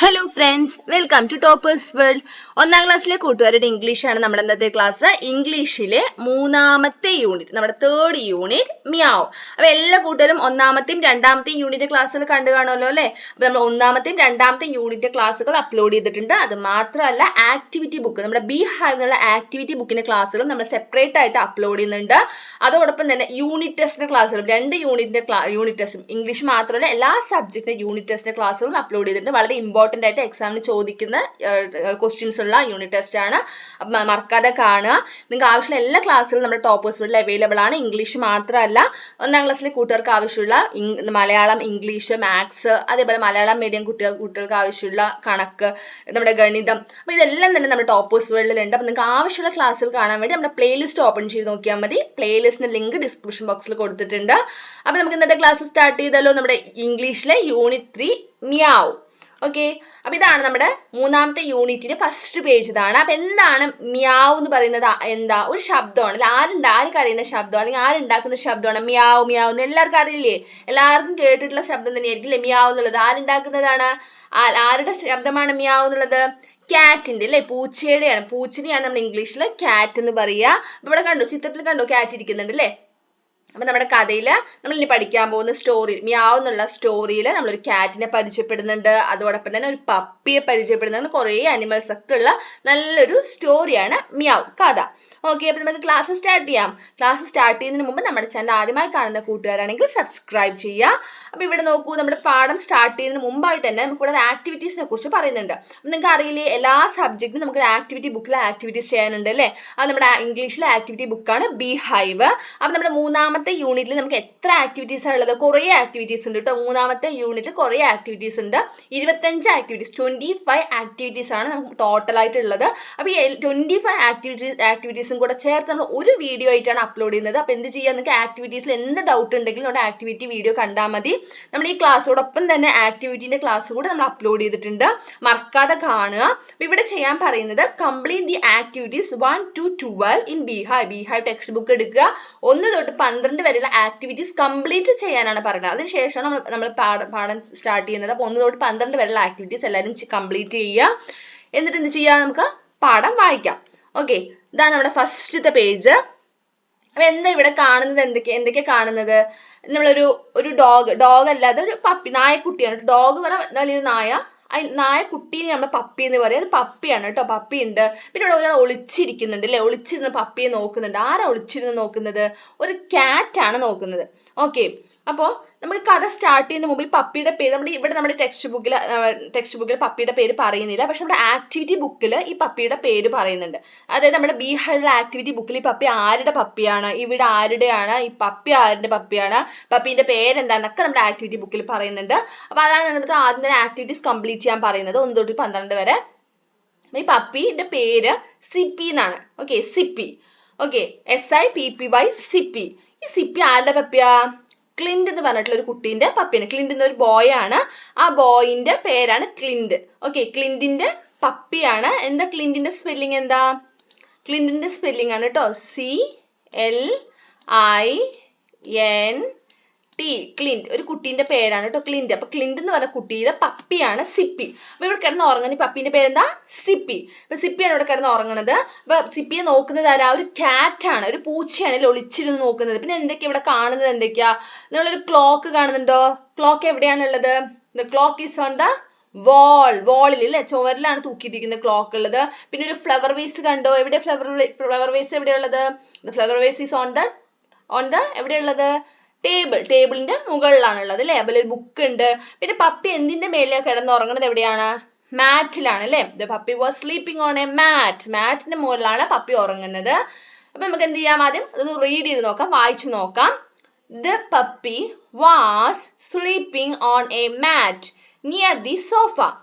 Hello friends, welcome to toppers world. ഒന്നാം ക്ലാസ്സിലെ കൂട്ടുകാരുടെ ഇംഗ്ലീഷാണ് നമ്മുടെ ഇന്നത്തെ ക്ലാസ്. ഇംഗ്ലീഷിലെ മൂന്നാമത്തെ യൂണിറ്റ്, നമ്മുടെ തേർഡ് യൂണിറ്റ് മിയാവ്. അപ്പൊ എല്ലാ കൂട്ടുകാരും ഒന്നാമത്തെയും രണ്ടാമത്തെയും യൂണിറ്റ് ക്ലാസ്സുകൾ കണ്ടു കാണുമല്ലോ അല്ലെ. അപ്പൊ നമ്മൾ ഒന്നാമത്തെയും രണ്ടാമത്തെയും യൂണിറ്റ് ക്ലാസ്സുകൾ അപ്ലോഡ് ചെയ്തിട്ടുണ്ട്. അത് മാത്രമല്ല ആക്ടിവിറ്റി ബുക്ക്, നമ്മുടെ ബീഹൈവ് എന്നുള്ള ആക്ടിവിറ്റി ബുക്കിന്റെ ക്ലാസ്സുകൾ നമ്മൾ സെപ്പറേറ്റ് ആയിട്ട് അപ്ലോഡ് ചെയ്യുന്നുണ്ട്. അതോടൊപ്പം തന്നെ യൂണിറ്റ് ടെസ്റ്റിന്റെ ക്ലാസ്സുകൾ, 2 യൂണിറ്റ് ടെസ്റ്റും, ഇംഗ്ലീഷ് മാത്രമല്ല എല്ലാ സബ്ജക്റ്റിന്റെ യൂണിറ്റ് ടെസ്റ്റിന്റെ ക്ലാസ്സുകളും അപ്ലോഡ് ചെയ്തിട്ടുണ്ട്. വളരെ ഇമ്പോർട്ടന്റ് ആയിട്ട് എക്സാമിന് ചോദിക്കുന്ന ക്വസ്റ്റ്യൻസ് ഉള്ള യൂണിറ്റ് ടെസ്റ്റ് ആണ്. മറക്കാതെ കാണുക. നിങ്ങൾക്ക് ആവശ്യമുള്ള എല്ലാ ക്ലാസ്സുകളും നമ്മുടെ ടോപ്പേഴ്സ് വേൾഡിൽ അവൈലബിൾ ആണ്. ഇംഗ്ലീഷ് മാത്രമല്ല, ഒന്നാം ക്ലാസ്സിലെ കൂട്ടുകാർക്ക് ആവശ്യമുള്ള മലയാളം, ഇംഗ്ലീഷ്, മാത്സ്, അതേപോലെ മലയാളം മീഡിയം കുട്ടികൾക്ക് ആവശ്യമുള്ള കണക്ക്, നമ്മുടെ ഗണിതം, അപ്പൊ ഇതെല്ലാം തന്നെ നമ്മുടെ ടോപ്പേഴ്സ് വേൾഡിൽ ഉണ്ട്. അപ്പൊ നിങ്ങൾക്ക് ആവശ്യമുള്ള ക്ലാസ്സുകൾ കാണാൻ വേണ്ടി നമ്മുടെ പ്ലേലിസ്റ്റ് ഓപ്പൺ ചെയ്ത് നോക്കിയാൽ മതി. പ്ലേലിസ്റ്റിന്റെ ലിങ്ക് ഡിസ്ക്രിപ്ഷൻ ബോക്സിൽ കൊടുത്തിട്ടുണ്ട്. അപ്പൊ നമുക്ക് ഇന്നത്തെ ക്ലാസ് സ്റ്റാർട്ട് ചെയ്തല്ലോ. നമ്മുടെ ഇംഗ്ലീഷിലെ യൂണിറ്റ് 3 മിയാവ്. ഓക്കെ, അപ്പൊ ഇതാണ് നമ്മുടെ മൂന്നാമത്തെ യൂണിറ്റിന്റെ ഫസ്റ്റ് പേജ്. ഇതാണ്. അപ്പൊ എന്താണ് മിയാവ് എന്ന് പറയുന്നത്? എന്താ ഒരു ശബ്ദമാണ്, ആർക്ക് അറിയുന്ന ശബ്ദം, അല്ലെങ്കിൽ ആരുണ്ടാക്കുന്ന ശബ്ദമാണ് മിയാവ്. മിയാവ് എന്ന് എല്ലാവർക്കും അറിയില്ലേ? എല്ലാവർക്കും കേട്ടിട്ടുള്ള ശബ്ദം തന്നെയായിരിക്കും അല്ലെ മിയാവ് എന്നുള്ളത്. ആരുണ്ടാക്കുന്നതാണ്? ആരുടെ ശബ്ദമാണ് മിയാവ് എന്നുള്ളത്? കാറ്റിന്റെ അല്ലെ, പൂച്ചയുടെയാണ്. പൂച്ചനെയാണ് നമ്മൾ ഇംഗ്ലീഷിൽ കാറ്റ് എന്ന് പറയുക. ഇവിടെ കണ്ടോ, ചിത്രത്തിൽ കണ്ടോ കാറ്റ് ഇരിക്കുന്നുണ്ട് അല്ലെ. അപ്പൊ നമ്മുടെ കഥയില് നമ്മൾ ഇനി പഠിക്കാൻ പോകുന്ന സ്റ്റോറി, മിയാവ് എന്നുള്ള സ്റ്റോറിയിൽ നമ്മളൊരു കാറ്റിനെ പരിചയപ്പെടുന്നുണ്ട്. അതോടൊപ്പം തന്നെ ഒരു പപ്പിയെ പരിചയപ്പെടുന്നുണ്ട്. കുറെ അനിമൽസ് ഒക്കെ ഉള്ള നല്ലൊരു സ്റ്റോറിയാണ് മിയാവ് കഥ. ഓക്കെ, അപ്പൊ നമുക്ക് ക്ലാസ് സ്റ്റാർട്ട് ചെയ്യാം. ക്ലാസ് സ്റ്റാർട്ട് ചെയ്യുന്നതിന് മുമ്പ് നമ്മുടെ ചാനൽ ആദ്യമായി കാണുന്ന കൂട്ടുകാരാണെങ്കിൽ സബ്സ്ക്രൈബ് ചെയ്യുക. അപ്പൊ ഇവിടെ നോക്കൂ, നമ്മുടെ പാഠം സ്റ്റാർട്ട് ചെയ്യുന്നതിന് മുമ്പായിട്ട് തന്നെ നമുക്ക് ഇവിടെ ആക്ടിവിറ്റീസിനെ കുറിച്ച് പറയുന്നുണ്ട്. അപ്പൊ നിങ്ങൾക്ക് അറിയില്ലേ, എല്ലാ സബ്ജക്റ്റും നമുക്ക് ആക്ടിവിറ്റി ബുക്കിൽ ആക്ടിവിറ്റീസ് ചെയ്യാനുണ്ട് അല്ലെ. അത് നമ്മുടെ ഇംഗ്ലീഷിലെ ആക്ടിവിറ്റി ബുക്കാണ് ബീഹൈവ്. അപ്പൊ നമ്മുടെ മൂന്നാമത്തെ യൂണിറ്റിൽ നമുക്ക് എത്ര ആക്ടിവിറ്റീസ് ആണ് ഉള്ളത്? കുറെ ആക്ടിവിറ്റീസ് ഉണ്ട് കേട്ടോ. മൂന്നാമത്തെ യൂണിറ്റിൽ കുറെ ആക്ടിവിറ്റീസ് ഉണ്ട്. 25 ആക്ടിവിറ്റീസ്, 25 ആക്ടിവിറ്റീസ് ആണ് നമുക്ക് ടോട്ടൽ ആയിട്ടുള്ളത്. അപ്പൊ ഈ 25 ആക്ടിവിറ്റീസും കൂടെ ചേർത്ത് നമ്മൾ ഒരു വീഡിയോ ആയിട്ടാണ് അപ്ലോഡ് ചെയ്യുന്നത്. അപ്പൊ എന്ത് ചെയ്യാം, നിങ്ങൾക്ക് ആക്ടിവിറ്റീസിൽ എന്ത് ഡൗട്ട് ഉണ്ടെങ്കിലും നമ്മുടെ ആക്ടിവിറ്റി വീഡിയോ കണ്ടാൽ മതി. നമ്മൾ ഈ ക്ലാസ്സോടൊപ്പം തന്നെ ആക്ടിവിറ്റിന്റെ ക്ലാസ് കൂടെ നമ്മൾ അപ്ലോഡ് ചെയ്തിട്ടുണ്ട്. മറക്കാതെ കാണുക. അപ്പൊ ഇവിടെ ചെയ്യാൻ പറയുന്നത് complete the activities 1 to 12 in beehive. Beehive text book എടുക്കുക. 1 തൊട്ട് 12 വരെയുള്ള ആക്ടിവിറ്റീസ് കംപ്ലീറ്റ് ചെയ്യാനാണ് പറയുന്നത്. അതിനുശേഷം നമ്മൾ പാഠം സ്റ്റാർട്ട് ചെയ്യുന്നത്. അപ്പൊ 1 തൊട്ട് 12 വരെയുള്ള ആക്ടിവിറ്റീസ് എല്ലാവരും കംപ്ലീറ്റ് ചെയ്യുക. എന്നിട്ട് എന്ത് ചെയ്യാം, നമുക്ക് പാഠം വായിക്കാം. ഓക്കെ, ഇതാണ് നമ്മുടെ ഫസ്റ്റത്തെ പേജ്. അപ്പൊ എന്താ ഇവിടെ കാണുന്നത്? എന്തൊക്കെയാ കാണുന്നത്? നമ്മളൊരു ഡോഗ് അല്ലാതെ ഒരു പപ്പി, നായക്കുട്ടിയാണ്. ഡോഗ് പറഞ്ഞ നായ, നായക്കുട്ടീനെ നമ്മൾ പപ്പി എന്ന് പറയും. അത് പപ്പിയാണ് കേട്ടോ, പപ്പി ഉണ്ട്. പിന്നെ ഇവിടെ ഒരാൾ ഒളിച്ചിരിക്കുന്നുണ്ട് അല്ലെ, ഒളിച്ചിരുന്ന് പപ്പിയെ നോക്കുന്നുണ്ട്. ആരാ ഒളിച്ചിരുന്ന് നോക്കുന്നത്? ഒരു കാറ്റ് ആണ് നോക്കുന്നത്. ഓക്കെ, അപ്പോ നമുക്ക് കഥ സ്റ്റാർട്ട് ചെയ്യുന്ന മുമ്പ് ഈ പപ്പിയുടെ പേര് നമ്മുടെ ടെക്സ്റ്റ് ബുക്കിൽ പപ്പിയുടെ പേര് പറയുന്നില്ല. പക്ഷെ നമ്മുടെ ആക്ടിവിറ്റി ബുക്കിൽ ഈ പപ്പിയുടെ പേര് പറയുന്നുണ്ട്. അതായത് നമ്മുടെ ബീഹൈവ് ആക്ടിവിറ്റി ബുക്കിൽ ഈ പപ്പി ആരുടെ പപ്പിയാണ്, ഇവിടെ ആരുടെയാണ്, ഈ പപ്പി ആരുടെ പപ്പിയാണ്, പപ്പീന്റെ പേരെന്താന്നൊക്കെ നമ്മുടെ ആക്ടിവിറ്റി ബുക്കിൽ പറയുന്നുണ്ട്. അപ്പൊ അതാണ് നമ്മുടെ ആദ്യം തന്നെ ആക്ടിവിറ്റീസ് കംപ്ലീറ്റ് ചെയ്യാൻ പറയുന്നത്, 1 തൊട്ട് 12 വരെ. ഈ പപ്പിയുടെ പേര് സിപ്പി എന്നാണ്. Okay, Sippy. Okay, SIPPY, Sippy. ഈ സിപ്പി ആരുടെ പപ്പിയാ? ക്ലിന്റ് എന്ന് പറഞ്ഞിട്ടുള്ള ഒരു കുട്ടീന്റെ പപ്പിയാണ്. ക്ലിന്റ് എന്നൊരു ബോയ് ആണ്. ആ ബോയിന്റെ പേരാണ് ക്ലിന്റ്. ഓക്കെ, ക്ലിന്റിന്റെ പപ്പിയാണ്. എന്താ ക്ലിന്റിന്റെ സ്പെല്ലിംഗ്? എന്താ ക്ലിന്റിന്റെ സ്പെല്ലിംഗ് ആണ് കേട്ടോ, CLINT. ക്ലിന്റ് ഒരു കുട്ടീന്റെ പേരാണ് കേട്ടോ, ക്ലിന്റ്. അപ്പൊ ക്ലിന്റ് എന്ന് പറഞ്ഞ കുട്ടിയുടെ പപ്പിയാണ് സിപ്പി. അപ്പൊ ഇവിടെ കിടന്ന് ഉറങ്ങുന്ന പപ്പീന്റെ പേരെന്താ? സിപ്പി. അപ്പൊ സിപ്പിയാണ് ഇവിടെ കിടന്ന് ഉറങ്ങുന്നത്. അപ്പൊ സിപ്പിയെ നോക്കുന്നത് ആരാ? ഒരു കാറ്റ് ആണ്, ഒരു പൂച്ചയാണ് ഒളിച്ചിരുന്ന് നോക്കുന്നത്. പിന്നെ എന്തൊക്കെയാ ഇവിടെ കാണുന്നത്? എന്തൊക്കെയാ? നിങ്ങളൊരു ക്ലോക്ക് കാണുന്നുണ്ടോ? ക്ലോക്ക് എവിടെയാണുള്ളത്? The clock is on the വാളിൽ അല്ലെ, ചുവരിലാണ് തൂക്കിയിട്ടിരിക്കുന്ന ക്ലോക്ക് ഉള്ളത്. പിന്നെ ഒരു ഫ്ലവർ വേസ് കണ്ടോ? എവിടെ ഫ്ലവർ വേസ് എവിടെയുള്ളത്? Flower vase is on the എവിടെയുള്ളത്? ടേബിളിന്റെ മുകളിലാണുള്ളത് അല്ലെ. അതുപോലെ ഒരു ബുക്ക് ഉണ്ട്. പിന്നെ പപ്പി എന്തിന്റെ മേലെ കിടന്നുറങ്ങുന്നത്? എവിടെയാണ്? മാറ്റിലാണ് അല്ലെ. The puppy was sleeping on a mat. മാറ്റിന്റെ മുകളിലാണ് പപ്പി ഉറങ്ങുന്നത്. അപ്പൊ നമുക്ക് എന്ത് ചെയ്യാം, ആദ്യം അതൊന്ന് റീഡ് ചെയ്ത് നോക്കാം, വായിച്ചു നോക്കാം. The puppy was sleeping on a mat near the sofa.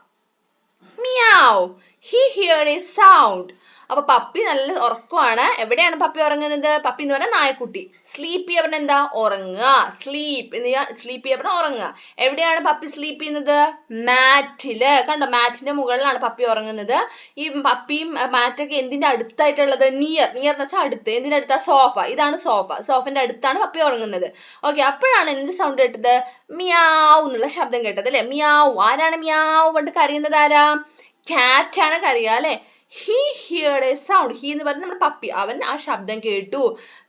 Meow. He heard a sound. അപ്പൊ പപ്പി നല്ല ഉറക്കമാണ്. എവിടെയാണ് പപ്പി ഉറങ്ങുന്നത്? പപ്പി എന്ന് പറഞ്ഞാൽ നായക്കുട്ടി. സ്ലീപ്പി പറഞ്ഞാൽ എന്താ? ഉറങ്ങുക. സ്ലീപ്പ് സ്ലീപ്പി പറഞ്ഞാൽ ഉറങ്ങുക. എവിടെയാണ് പപ്പി സ്ലീപ്പ് ചെയ്യുന്നത്? മാറ്റില്. കണ്ടോ, മാറ്റിന്റെ മുകളിലാണ് പപ്പി ഉറങ്ങുന്നത്. ഈ പപ്പിയും മാറ്റൊക്കെ എന്തിന്റെ അടുത്തായിട്ടുള്ളത്? നിയർ എന്ന് വെച്ചാൽ അടുത്ത്. എന്തിന്റെ അടുത്താ? സോഫ. ഇതാണ് സോഫ. സോഫന്റെ അടുത്താണ് പപ്പി ഉറങ്ങുന്നത്. ഓക്കെ, അപ്പോഴാണ് എന്ത് സൗണ്ട് കേട്ടത്? മിയാവ് എന്നുള്ള ശബ്ദം കേട്ടത് അല്ലെ? മിയാവ്. ആരാണ് മിയാവ് കൊണ്ട് കരയുന്നത്? ആരാ? cat ആണ് കരയുക അല്ലെ? He heard a sound. He എന്ന് പറഞ്ഞാൽ നമ്മുടെ പപ്പി. അവൻ ആ ശബ്ദം കേട്ടു.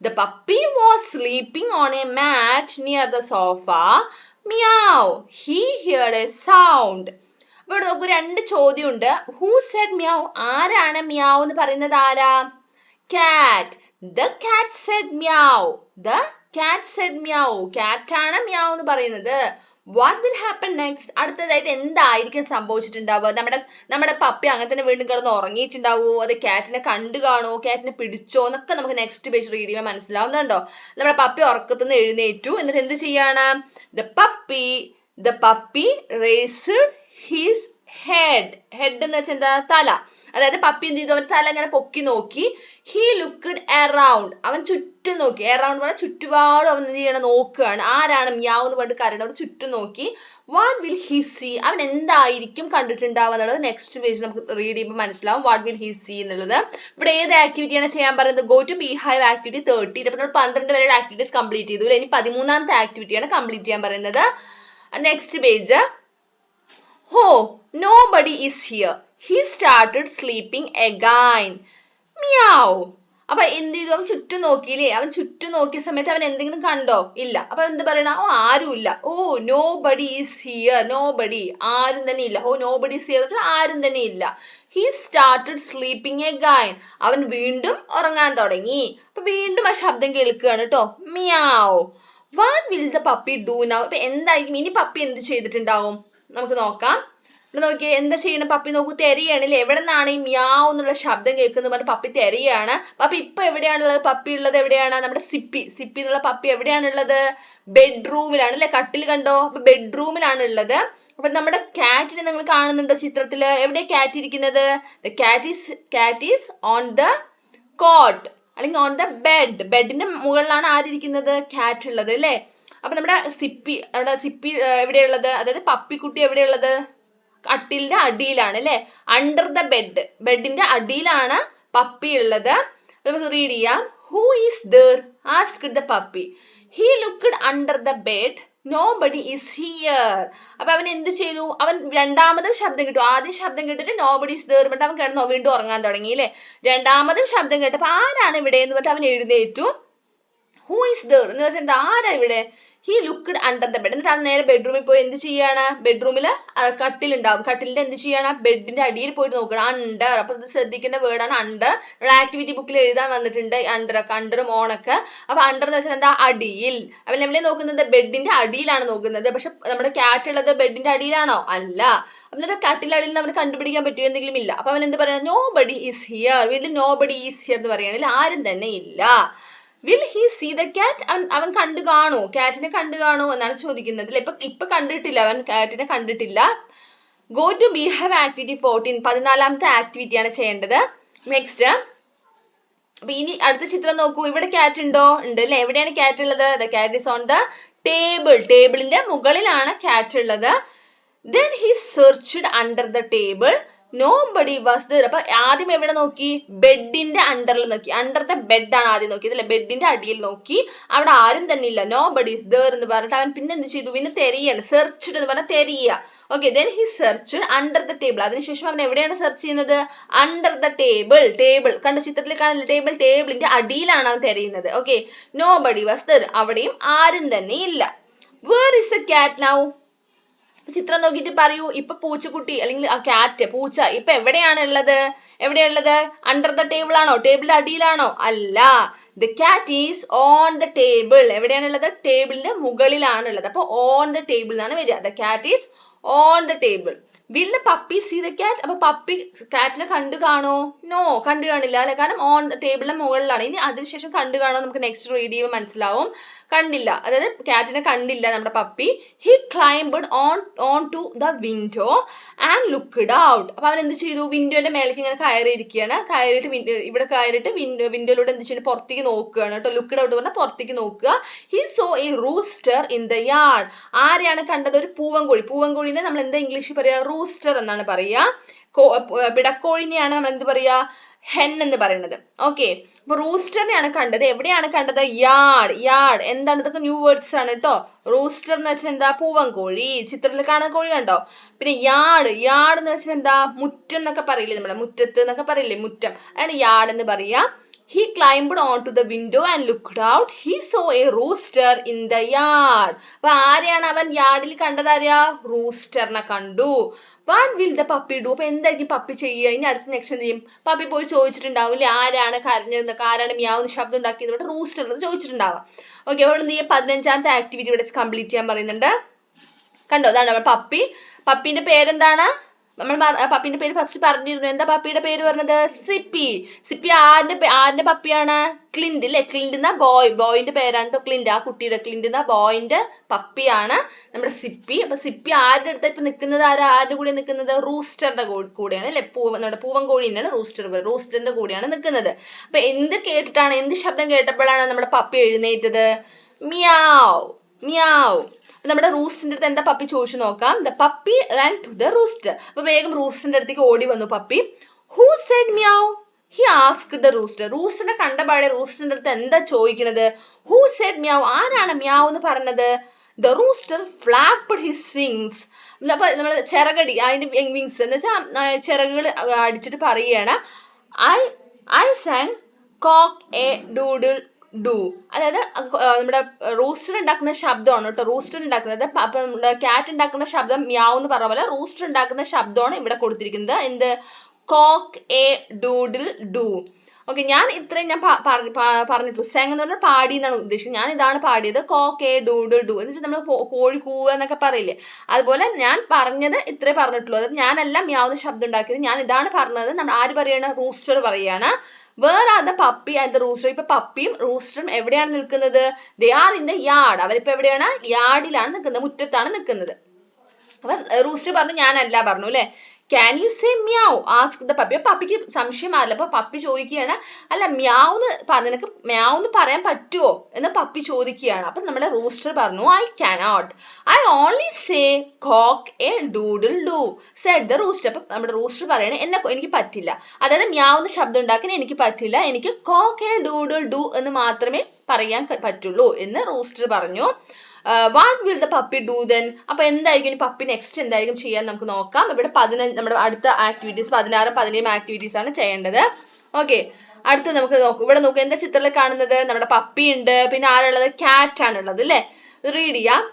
The puppy was sleeping on a mat near the sofa. Meow. He heard a sound. അപ്പോൾ ഇവിടെ നോക്കൂ, രണ്ട് ചോദ്യമുണ്ട്. Who said meow? ആരാണ് meow എന്ന് പറയുന്നത്? ആരാ? Cat. The cat said meow. The cat said meow. Cat ആണ് meow എന്ന് പറയുന്നത്. What will happen next? അടുത്തതായിട്ട് എന്തായിരിക്കും സംഭവിച്ചിട്ടുണ്ടാവുക? നമ്മുടെ പപ്പി അങ്ങനെ തന്നെ വീണ്ടും കിടന്ന് ഉറങ്ങിയിട്ടുണ്ടാവുമോ? അത് കാറ്റിനെ കണ്ടു കാണോ? കാറ്റിനെ പിടിച്ചോ എന്നൊക്കെ നമുക്ക് നെക്സ്റ്റ് പേജ് റീഡ് ചെയ്യുമ്പോൾ മനസ്സിലാവുന്നുണ്ടോ? നമ്മുടെ പപ്പി ഉറക്കത്തുനിന്ന് എഴുന്നേറ്റു. എന്നിട്ട് എന്ത് ചെയ്യാണ്? The puppy raised his head. Head എന്ന് വെച്ചാൽ എന്താ? തല. അതായത് പപ്പി എന്ത് ചെയ്തു? അവൻ തല ഇങ്ങനെ പൊക്കി നോക്കി. He looked around. അവൻ ചുറ്റും നോക്കി. around പറഞ്ഞാൽ ചുറ്റുപാടും അവൻ എന്ത് ചെയ്യണം? നോക്കുകയാണ്. ആരാണ് മിയാവ് എന്ന് പറഞ്ഞിട്ട് കരയണം? അവിടെ ചുറ്റും നോക്കി. What will he see? അവൻ എന്തായിരിക്കും കണ്ടിട്ടുണ്ടാവുക എന്നുള്ളത് നെക്സ്റ്റ് പേജ് നമുക്ക് റീഡ് ചെയ്യുമ്പോൾ മനസ്സിലാവും. What will he see എന്നുള്ളത്. ഇവിടെ ഏത് ആക്ടിവിറ്റിയാണ് ചെയ്യാൻ പറയുന്നത്? Go to beehive activity 30. അപ്പോൾ നമ്മൾ 12 വരെയുള്ള ആക്ടിവിറ്റീസ് കംപ്ലീറ്റ് ചെയ്തു. ഇനി 13ാമത്തെ ആക്ടിവിറ്റിയാണ് കംപ്ലീറ്റ് ചെയ്യാൻ പറയുന്നത്. Next page. Oh, nobody is here. He started sleeping again. Meow. അപ്പൊ എന്ത് ചെയ്തു? അവൻ ചുറ്റും നോക്കിയില്ലേ? അവൻ ചുറ്റും നോക്കിയ സമയത്ത് അവൻ എന്തെങ്കിലും കണ്ടോ? ഇല്ല. അപ്പൊ എന്ത് പറയണ? ഓ, ആരുമില്ല. ഓ, nobody is here. Nobody. ആരും തന്നെ ഇല്ല. ഓ, nobody is here എന്ന് വെച്ചാൽ ആരും തന്നെ ഇല്ല. He started sleeping again. അവൻ വീണ്ടും ഉറങ്ങാൻ തുടങ്ങി. അപ്പൊ വീണ്ടും ആ ശബ്ദം കേൾക്കുകയാണ് കേട്ടോ. Meow. What will the puppy do now? അപ്പൊ എന്തായിരിക്കും ഇനി പപ്പി എന്ത് ചെയ്തിട്ടുണ്ടാവും? നമുക്ക് നോക്കാം. ഇവിടെ നോക്കിയേ, എന്താ ചെയ്യണം? പപ്പി നോക്കൂ, തെരയാണല്ലേ? എവിടെ നിന്നാണ് ഈ മ്യാവ് എന്നുള്ള ശബ്ദം കേൾക്കുന്നത് പറഞ്ഞ് പപ്പി തെരയാണ്. പപ്പി ഇപ്പൊ എവിടെയാണുള്ളത്? പപ്പി ഉള്ളത് എവിടെയാണ്? നമ്മുടെ സിപ്പി എന്നുള്ള പപ്പി എവിടെയാണുള്ളത്? ബെഡ്റൂമിലാണ് അല്ലെ? കട്ടിൽ കണ്ടോ? അപ്പൊ ബെഡ്റൂമിലാണ് ഉള്ളത്. അപ്പൊ നമ്മുടെ കാറ്റിനെ നിങ്ങൾ കാണുന്നുണ്ടോ ചിത്രത്തില്? എവിടെയാ കാറ്റ് ഇരിക്കുന്നത്? Cat is on the cot അല്ലെങ്കിൽ ഓൺ ദ ബെഡ്. ബെഡിന്റെ മുകളിലാണ് ആരിയിരിക്കുന്നത്? കാറ്റ് ഉള്ളത് അല്ലേ? അപ്പൊ നമ്മുടെ സിപ്പി എവിടെയുള്ളത്? അതായത് പപ്പിക്കുട്ടി എവിടെയുള്ളത്? കട്ടിലിന്റെ അടിയിലാണ് അല്ലെ? Under the bed. ബെഡിന്റെ അടിയിലാണ് പപ്പി ഉള്ളത്. നമുക്ക് റീഡ് ചെയ്യാം. Who is there? asked the puppy. He looked under the bed. Nobody is here. അപ്പൊ അവൻ എന്ത് ചെയ്തു? അവൻ രണ്ടാമതും ശബ്ദം കേട്ടു. ആദ്യം ശബ്ദം കേട്ടിട്ട് nobody is there എന്നിട്ട് അവൻ കിടന്നു വീണ്ടും ഉറങ്ങാൻ തുടങ്ങി അല്ലെ? രണ്ടാമതും ശബ്ദം കേട്ടപ്പോ ആരാണ് ഇവിടെ എന്ന് പറഞ്ഞിട്ട് അവൻ എഴുന്നേറ്റു. Who is there എന്ന് വെച്ചാൽ എന്താ? ആരാ ഇവിടെ? He looked under the bed. എന്നിട്ട് അവൻ നേരെ ബെഡ്റൂമിൽ പോയി എന്ത് ചെയ്യാണ്? ബെഡ്റൂമിൽ കട്ടിലുണ്ടാവും. കട്ടിലിന്റെ എന്ത് ചെയ്യാണ്? ബെഡിന്റെ അടിയിൽ പോയിട്ട് നോക്കണം. അണ്ടർ. അപ്പൊ ഇത് ശ്രദ്ധിക്കേണ്ട വേർഡാണ് അണ്ടർ. നമ്മുടെ ആക്ടിവിറ്റി ബുക്കിൽ എഴുതാൻ വന്നിട്ടുണ്ട് അണ്ടറും ഓണൊക്കെ. അപ്പൊ അണ്ടർ എന്ന് വെച്ചാൽ എന്താ? അടിയിൽ. അവൻ എവിടെ നോക്കുന്നത്? ബെഡിന്റെ അടിയിലാണ് നോക്കുന്നത്. പക്ഷെ നമ്മുടെ കാറ്റ് ഉള്ളത് ബെഡിന്റെ അടിയിലാണോ? അല്ല. എന്നിട്ട് കട്ടിലടിയിൽ നമ്മൾ കണ്ടുപിടിക്കാൻ പറ്റുമോ? എന്തെങ്കിലും ഇല്ല. അപ്പൊ അവൻ എന്ത് പറയണം? Nobody is here. വീട്ടിൽ nobody is here എന്ന് പറയുകയാണെങ്കിൽ ആരും തന്നെ ഇല്ല. Will he see the cat? അവൻ കണ്ടു കാണോ? കാറ്റിനെ കണ്ടു കാണോ എന്നാണ് ചോദിക്കുന്നത് അല്ലെ? ഇപ്പൊ കണ്ടിട്ടില്ല. അവൻ കാറ്റിനെ കണ്ടിട്ടില്ല. Go to beehive activity 14. 14ാമത്തെ ആക്ടിവിറ്റിയാണ് ചെയ്യേണ്ടത്. നെക്സ്റ്റ്. അപ്പൊ ഇനി അടുത്ത ചിത്രം നോക്കൂ. ഇവിടെ കാറ്റ് ഉണ്ടോ? ഉണ്ട് അല്ലെ? എവിടെയാണ് കാറ്റ് ഉള്ളത്? The cat is on the table. ടേബിളിന്റെ മുകളിലാണ് കാറ്റ് ഉള്ളത്. Then he searched under the table. Nobody was there. അപ്പൊ ആദ്യം എവിടെ നോക്കി? ബെഡിന്റെ അണ്ടറിൽ നോക്കി. അണ്ടർ ദ ബെഡ് ആണ് ആദ്യം നോക്കിയത് അല്ലെ? ബെഡിന്റെ അടിയിൽ നോക്കി. അവിടെ ആരും തന്നെ ഇല്ല. Nobody is there എന്ന് പറഞ്ഞിട്ട് അവൻ പിന്നെ എന്ത് ചെയ്തു? പിന്നെ തെരയാണ്. സെർച്ച്ഡ് എന്ന് പറഞ്ഞാൽ തെരയുക. Okay, then he searched under the table. അതിനുശേഷം അവൻ എവിടെയാണ് സെർച്ച് ചെയ്യുന്നത്? Under the table. ടേബിൾ കണ്ട ചിത്രത്തിൽ കാണില്ല? ടേബിളിന്റെ അടിയിലാണ് അവൻ തെരയുന്നത്. Okay, nobody was there. അവിടെയും ആരും തന്നെ ഇല്ല. Where is the cat now? ചിത്രം നോക്കിയിട്ട് പറയൂ. ഇപ്പൊ പൂച്ചക്കുട്ടി അല്ലെങ്കിൽ കാറ്റ് പൂച്ച ഇപ്പൊ എവിടെയാണ് ഉള്ളത്? അണ്ടർ ദ ടേബിൾ ആണോ? ടേബിളിന്റെ അടിയിലാണോ? അല്ല. The cat is on the table. എവിടെയാണുള്ളത്? ടേബിളിന്റെ മുകളിലാണ് ഉള്ളത്. അപ്പൊ on the table എന്നാണ് വരിക. The cat is on the table. Will the puppy see the cat? അപ്പൊ പപ്പി കാറ്റിനെ കണ്ടു കാണോ? നോ, കണ്ടു കാണില്ല അല്ലെ? കാരണം ഓൺ ടേബിളിന്റെ മുകളിലാണ്. ഇനി അതിനുശേഷം കണ്ടു കാണോ? നമുക്ക് നെക്സ്റ്റ് റീഡ് ചെയ്യുമ്പോൾ മനസ്സിലാവും. കണ്ടില്ല, അതായത് കാറ്റിനെ കണ്ടില്ല നമ്മുടെ പപ്പി. He climbed on to the window and looked out. അപ്പൊ അവൻ എന്ത് ചെയ്തു, വിൻഡോന്റെ മേലേക്ക് ഇങ്ങനെ കയറിയിരിക്കുകയാണ്. ഇവിടെ കയറിയിട്ട് വിൻഡോയിലൂടെ എന്ത് ചെയ്യുന്നത്, പുറത്തേക്ക് നോക്കുകയാണ് കേട്ടോ. ലുക്ക്ഡ് ഔട്ട് പറഞ്ഞാൽ പുറത്തേക്ക് നോക്കുക. He saw A rooster in the yard. ആരെയാണ് കണ്ടത്, ഒരു പൂവൻകോഴി. പൂവൻകോഴിനെ നമ്മൾ എന്താ ഇംഗ്ലീഷിൽ പറയാ, റൂസ്റ്റർ എന്നാണ് പറയാ. പിടക്കോഴിനെയാണ് നമ്മൾ എന്ത് പറയാ, ഹെൻ എന്ന് പറയുന്നത്. ഓക്കെ, അപ്പൊ റൂസ്റ്ററിനെയാണ് കണ്ടത്. എവിടെയാണ് കണ്ടത്, യാർഡ്. എന്താണ്, ഇതൊക്കെ ന്യൂ വേർഡ്സ് ആണ് കേട്ടോ. റൂസ്റ്റർ എന്ന് വെച്ചാൽ എന്താ, പൂവൻകോഴി. ചിത്രത്തിൽ കാണുന്ന കോഴി കണ്ടോ. പിന്നെ യാർഡ് എന്ന് വെച്ചാൽ എന്താ, മുറ്റം എന്നൊക്കെ പറയില്ലേ, നമ്മുടെ മുറ്റത്ത് എന്നൊക്കെ പറയില്ലേ, മുറ്റം, അതാണ് യാർഡ് എന്ന് പറയാ. He climbed onto the window and looked out. He saw a rooster in the yard. അപ്പൊ ആരെയാണ് അവൻ യാർഡിൽ കണ്ടത്, ആരെയാ, റൂസ്റ്ററിനെ കണ്ടു. What will the puppy do? അപ്പൊ എന്തായിരിക്കും പപ്പി ചെയ്യുക, ഇനി അടുത്ത നെക്സ്റ്റ് എന്ത് ചെയ്യും, പപ്പി പോയി ചോദിച്ചിട്ടുണ്ടാവില്ലേ, ആരാണ് കരഞ്ഞത്, ആരാണ് മ്യാവുന്ന ശബ്ദം ഉണ്ടാക്കിയത്, ഇവിടെ റൂസ്റ്റർ ചോദിച്ചിട്ടുണ്ടാവാം. ഓക്കെ, അപ്പോൾ എന്ത് ചെയ്യും, 15ാമത്തെ ആക്ടിവിറ്റി ഇവിടെ കംപ്ലീറ്റ് ചെയ്യാൻ പറയുന്നുണ്ട്. കണ്ടോ, അതാണ് നമ്മുടെ പപ്പിന്റെ പേരെന്താണ്, നമ്മൾ പപ്പിന്റെ പേര് ഫസ്റ്റ് പറഞ്ഞിരുന്നു. എന്താ പപ്പിയുടെ പേര് പറഞ്ഞത്, സിപ്പി. ആരുടെ പപ്പിയാണ്, ക്ലിന്റ് അല്ലെ. ക്ലിന്റ് എന്ന ബോയിന്റെ പേരാണ് കേട്ടോ, ക്ലിന്റ്. ആ കുട്ടിയുടെ, ക്ലിന്റ് എന്ന ബോയിന്റെ പപ്പിയാണ് നമ്മുടെ സിപ്പി. അപ്പൊ സിപ്പി ആരുടെ അടുത്ത് ഇപ്പൊ നിൽക്കുന്നത്, ആരുടെ കൂടെ നിൽക്കുന്നത്, റൂസ്റ്ററിന്റെ കൂടെയാണ് അല്ലെ. നമ്മുടെ പൂവൻകോഴി തന്നെയാണ് റൂസ്റ്ററിന്റെ കൂടെയാണ് നിൽക്കുന്നത്. അപ്പൊ എന്ത് കേട്ടിട്ടാണ്, എന്ത് ശബ്ദം കേട്ടപ്പോഴാണ് നമ്മുടെ പപ്പി എഴുന്നേറ്റത്, മ്യാവ്. നമ്മുടെ റൂസ്റ്ററിന്റെ അടുത്ത് എന്താ പപ്പി ചോദിച്ചു നോക്കാം. The puppy ran to the rooster. അപ്പൊ വേഗം റൂസ്റ്ററിന്റെ അടുത്തേക്ക് ഓടി വന്നു puppy. Who said meow? He asked the rooster. റൂസ്റ്ററിനെ കണ്ടപാടെ റൂസ്റ്ററിന്റെ അടുത്ത് എന്താ ചോദിക്കുന്നത്, ഹൂ സെഡ് മ്യാവ്, ആരാണ് മ്യാവ് എന്ന് പറഞ്ഞത്. The rooster flapped his wings. അപ്പൊ നമ്മൾ ചിറകടി, അതിന്റെ വിങ്സ് എന്ന് വെച്ചാൽ ചിറകുകൾ അടിച്ചിട്ട് പറയുകയാണ്, I sang cock a doodle doo. അതായത് നമ്മുടെ റൂസ്റ്റർ ഉണ്ടാക്കുന്ന ശബ്ദമാണ് കേട്ടോ, റൂസ്റ്റർ ഉണ്ടാക്കുന്നത്. അപ്പൊ നമ്മുടെ ക്യാറ്റ് ഉണ്ടാക്കുന്ന ശബ്ദം മ്യാവ് എന്ന് പറഞ്ഞ പോലെ റൂസ്റ്റർ ഉണ്ടാക്കുന്ന ശബ്ദമാണ് ഇവിടെ കൊടുത്തിരിക്കുന്നത്. എന്ത്, cock a doodle doo. Okay, ഞാൻ ഇത്രയും ഞാൻ പറഞ്ഞിട്ടുള്ളൂ. സെങ് എന്ന് പറഞ്ഞാൽ പാടി എന്നാണ് ഉദ്ദേശിച്ചത്. ഞാൻ ഇതാണ് പാടിയത്, കോക്ക് എ ഡൂഡിൽ ഡു എന്ന് വെച്ചാൽ നമ്മൾ കോഴി കൂവുക എന്നൊക്കെ പറയില്ലേ, അതുപോലെ ഞാൻ പറഞ്ഞത് ഇത്രേ പറഞ്ഞിട്ടുള്ളൂ. അതായത് ഞാനല്ല മ്യാവുന്ന ശബ്ദം ഉണ്ടാക്കിയത്, ഞാൻ ഇതാണ് പറഞ്ഞത്. നമ്മൾ ആര് പറയാണ്, റൂസ്റ്റർ പറയാണ്. Where are the puppy and the rooster. ഇപ്പൊ പപ്പിയും റൂസ്റ്ററും എവിടെയാണ് നിൽക്കുന്നത്, they are in the yard. അവരിപ്പോ എവിടെയാണ്, യാർഡിലാണ് നിൽക്കുന്നത്, മുറ്റത്താണ് നിൽക്കുന്നത്. അപ്പൊ റൂസ്റ്റർ പറഞ്ഞു, ഞാനല്ല പറഞ്ഞു അല്ലെ. Can you say meow ask the puppy. പപ്പിക്ക് സംശയം മാറില്ല. അപ്പൊ പപ്പി ചോദിക്കുകയാണ്, അല്ല മ്യാവ് നിനക്ക് മ്യാവ് എന്ന് പറയാൻ പറ്റുമോ എന്ന് പപ്പി ചോദിക്കുകയാണ്. അപ്പൊ നമ്മുടെ റൂസ്റ്റർ പറഞ്ഞു, I cannot, I only say cock a doodle doo said the rooster. അപ്പൊ നമ്മുടെ റൂസ്റ്റർ പറയണേ, എനിക്ക് പറ്റില്ല, അതായത് മ്യാവുന്ന ശബ്ദം ഉണ്ടാക്കാൻ എനിക്ക് പറ്റില്ല, എനിക്ക് കോക്ക് എ ഡൂഡിൽ ഡു എന്ന് മാത്രമേ പറയാൻ പറ്റുള്ളൂ എന്ന് റൂസ്റ്റർ പറഞ്ഞു. What will the puppy do then. അപ്പൊ എന്തായിരിക്കും പപ്പി നെക്സ്റ്റ് എന്തായിരിക്കും ചെയ്യാൻ നമുക്ക് നോക്കാം. ഇവിടെ 15 നമ്മുടെ അടുത്ത ആക്ടിവിറ്റീസ് 16 17 ആക്ടിവിറ്റീസ് ആണ് ചെയ്യേണ്ടത്. ഓക്കെ, അടുത്ത് നമുക്ക് നോക്കാം. ഇവിടെ നോക്കുക, എന്താ ചിത്രത്തിൽ കാണുന്നത്, നമ്മുടെ പപ്പി ഉണ്ട്, പിന്നെ ആരുള്ളത്, ക്യാറ്റ് ആണുള്ളത് അല്ലെ. റീഡ് ചെയ്യാം.